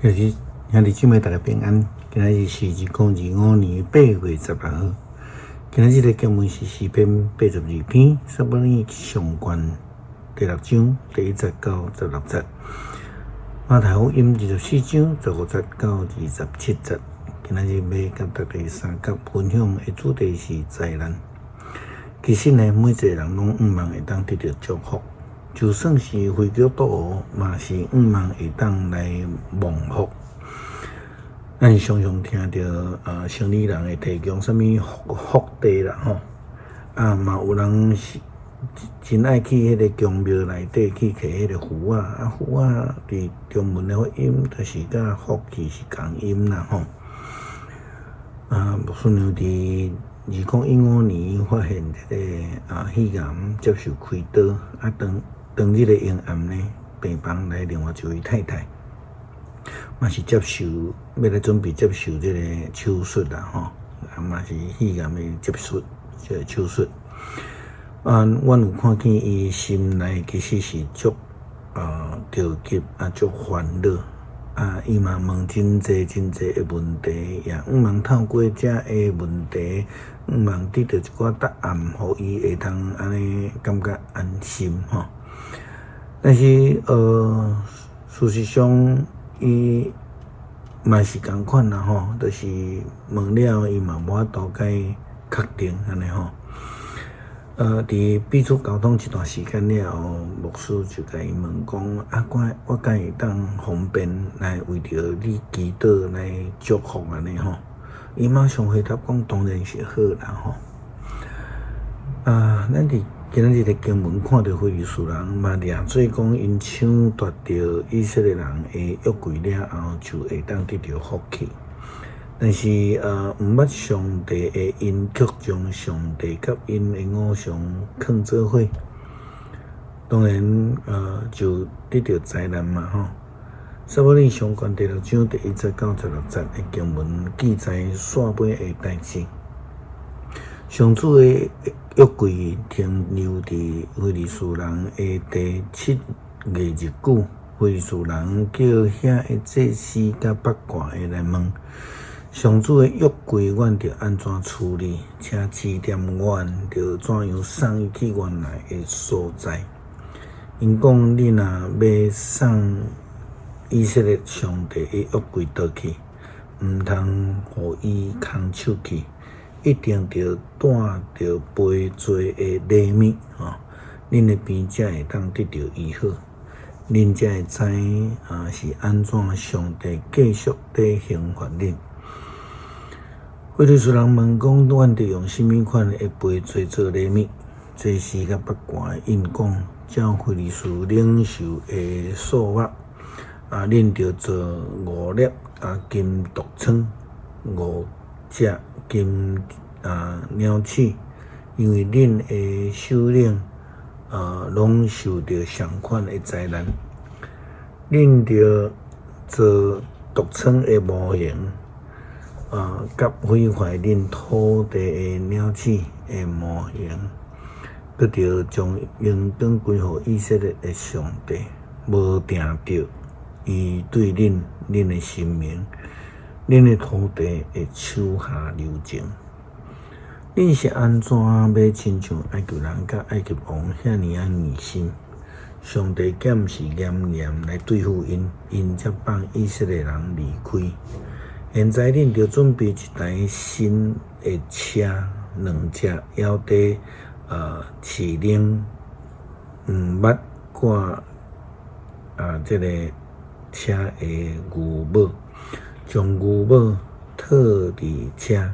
兄弟姊妹，大家平安。今日是2025年8月16号。今日的经文是诗篇82篇，撒母耳上卷第6章第1节到16节。马太福音24章15节到27节。今日要甲大家三角分享的主题是灾难。其实呢，每一个人拢毋望会当得到祝福。就算是非基督徒，嘛是毋望会当来蒙福。咱常常听到生理人会提供什物福地啦吼，嘛有人是真爱去迄个宫庙内底去摕迄个符符伫中文的发音，就是甲福气是共音啦吼。牧师娘伫2015年发现这个肺癌接受开刀，当日的阴暗呢，病房来另外一位太太，嘛是要来准备接受这个手术啦吼，嘛是肺癌的接受这个手术。阮有看见伊心内其实是足着急足烦恼伊嘛问真济的问题，也毋望透过这个问题，毋望得到一寡答案，互伊会通安尼感觉安心吼。但是事实上伊嘛是共款啦吼，就是问了伊嘛无法度甲伊确定安尼吼。伫彼此沟通一段时间了后，牧师就甲伊问讲我敢会当方便来为着你祈祷来祝福安尼吼？伊马上回答讲当然是好啦吼。咱伫今日的经文看到非利士人嘛掠做讲因抢夺着以色列人的约柜了后，就会当得到福气。但是毋捌上帝的因，却将上帝甲因的偶像放做伙，当然就得到灾难嘛吼。撒母耳上卷第6章第1节到16节的经文记载煞尾的代志。上主的约柜停留伫非利士人的第7月日久，非利士人叫遐的祭司甲八卦的来问。上主的约柜，阮着安怎处理？请指点阮着怎样送伊去原来的所在。因讲你若要送以色列上帝的约柜倒去，毋通互伊空手去，一定着带着肥济的礼物恁的病才会当得到医好，恁才会知是安怎上帝继续在刑罚恁。非利士人问讲，阮得用甚物款的肥济做礼物？这是甲八卦的因讲，照非利士领袖的数目恁着做5粒金独仓，5只金鸟翅，因为恁的首领拢受到相款的灾难，恁着做独仓的模型。甲毁坏恁土地的鸟鼠的模型，佮着将应当归互以色列的上帝，无定着伊对恁的生命、恁的土地的手下留情。恁是安怎要亲像埃及人甲埃及王遐尼硬心？上帝剑是严严来对付因才放以色列人离开。现在恁着准备一台新的车，2只腰带齿轮捌挂这个车的牛母，将牛母套伫车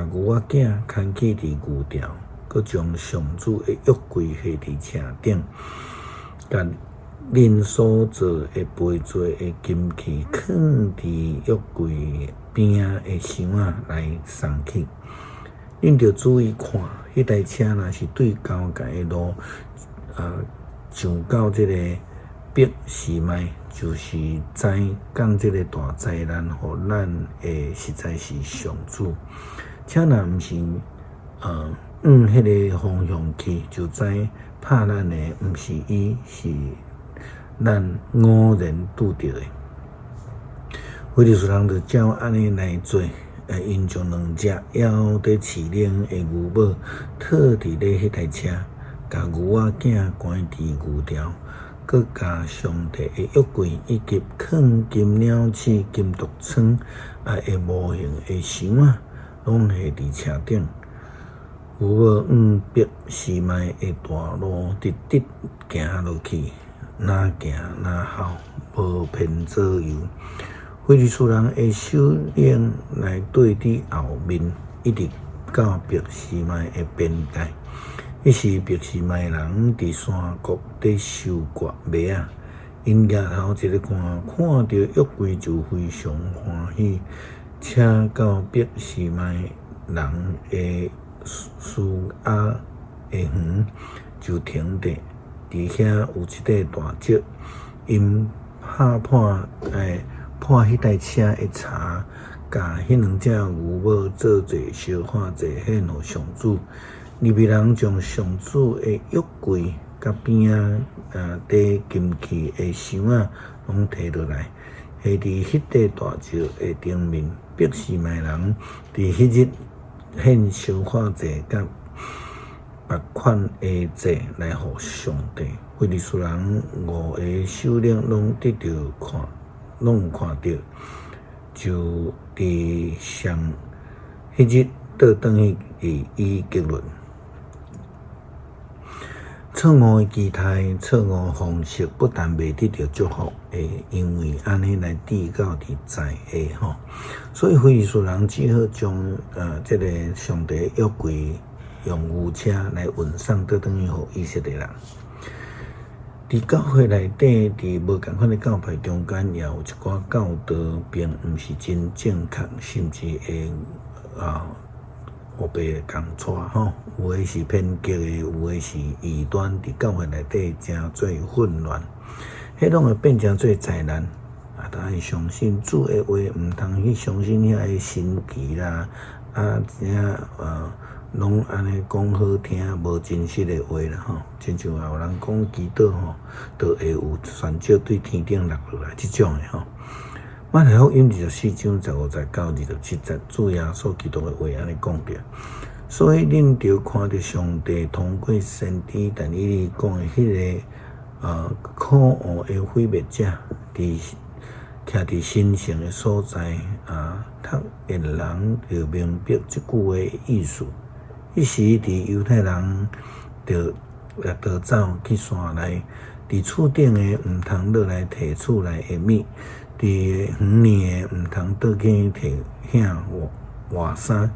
牛仔囝牵起伫牛条，佮将上主的约柜下伫车顶，甲恁所做的肥济的金器，放伫约柜边的箱来送去。恁着注意看，迄台车若是对交界的路上到这个北时迈，就是知讲这个大灾难，互咱的实在是上主。请若毋是迄个方向去，就知拍咱的毋是伊，是咱偶然拄着的。非利士人就照安尼来做，因将2只腰在饲奶的牛母套伫咧迄台车，甲牛仔囝关伫牛条，佮甲上帝的约柜以及藏金鸟翅、金独仓的模型的箱啊，拢下伫车顶。牛母逼西迈的大路直直行落去，哪行哪跑，无偏左右。非利士人的首领来对伫后面，一直到逼西迈的边界。迄时逼西迈人伫山谷伫收割麦啊，因举头一个看到约柜就非常欢喜，车到逼西迈人的苏亚的园就停伫遐有一块大石，因破迄台车的柴，甲迄2只牛母做者烧化者献互上主。利未人将上主的约柜甲边底金器的箱啊，拢摕落来，下伫迄块大石的顶面。逼西迈人伫迄日献烧化者甲别款的祭来互上帝。非利士人5个首领拢得到拢看到，就伫上迄日倒转去以结论。错误的期待、错误方式，不但未得到祝福，因为安尼来递到伫在下吼。所以非利士人只好将这个上帝约柜用牛车来运送倒转去互以色列人。伫教会内底，伫无共款的教派中间，也有一寡教导并毋是真正确，甚至会互被共错吼。有诶是偏激的，有诶是异端，伫教会内底真做混乱，迄拢会变成做灾难。当然相信主诶话，毋通去相信遐个神奇啦，拢安尼讲好听，无真实的话啦吼。亲像有人讲祈祷吼，就会有泉石对天顶落落来，即种的吼。马太福音24章15节到27节，主耶稣基督的话安尼讲着。所以恁着看到上帝通过先知但以理讲的迄个可恶的毁灭者，徛伫神圣的所在读的人就明白即句话的意思。迄时伫犹太人就逃走去山内，伫厝顶的毋通落来提厝内的米，伫园里的毋通倒去提遐外衫。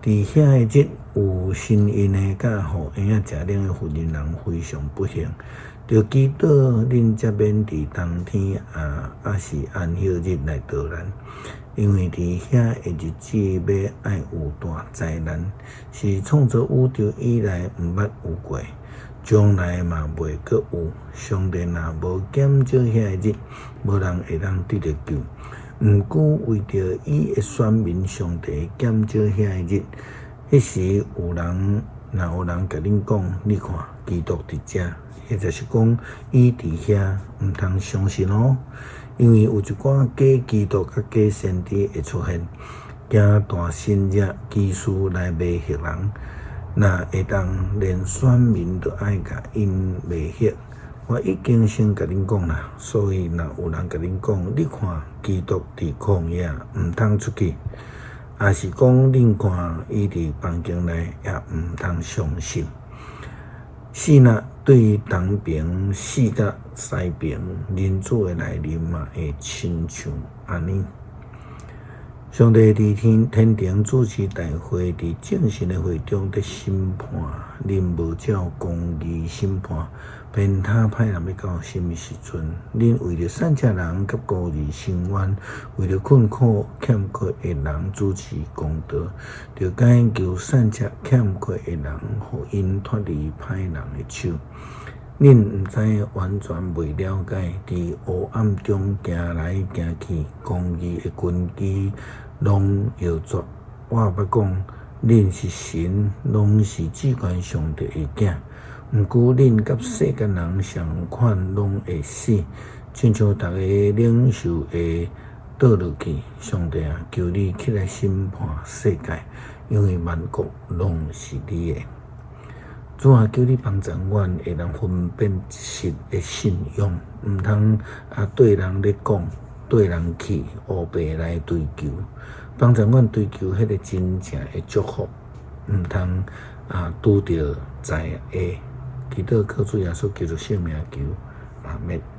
伫遐的日有新因的，甲互婴仔食奶的妇人人非常不幸。着祈祷恁才免伫冬天是安息日来逃难，因为伫遐的日子要爱有大灾难，是创造宇宙以来毋捌有过，将来嘛袂阁有。上帝若无减少遐的日，无人会当得到救。毋过为着伊的选民，上帝减少遐的日。迄时有人甲恁讲，你看基督伫遮。或者是讲，伊伫遐毋通相信哦，因为有一寡假基督甲假先知会出现，惊大神热技术来迷惑人，若会当连选民都爱甲因迷惑。我已经先甲恁讲啦，所以若有人甲恁讲，你看基督伫旷野毋通出去，也是讲恁看伊伫房间内也毋通相信。是若对东边死甲西边，人子的来临嘛会亲像安尼。上帝伫天庭主持大会，伫正神的会中伫审判，恁无照公义审判，偏袒歹人要到什么时阵？恁为着善良人甲公义伸冤，为着困苦欠缺的人主持公道，着解救善良欠缺的人，互因脱离歹人的手。恁毋知影，完全未了解，伫黑暗中行来行去，公义的根基拢摇作。我捌讲，恁是神，拢是至高上帝的囝。毋过恁甲世间人相款，拢会死，亲像逐个领袖的倒落去，上帝啊，求你起来审判世界，因为万国拢是你的。主啊，求你帮助阮会能分辨真实的信仰，毋通对人咧讲，对人去黑白来追求，帮助阮追求迄个真正的祝福，毋通拄着在下。祈祷靠主耶稣基督圣名求，阿们。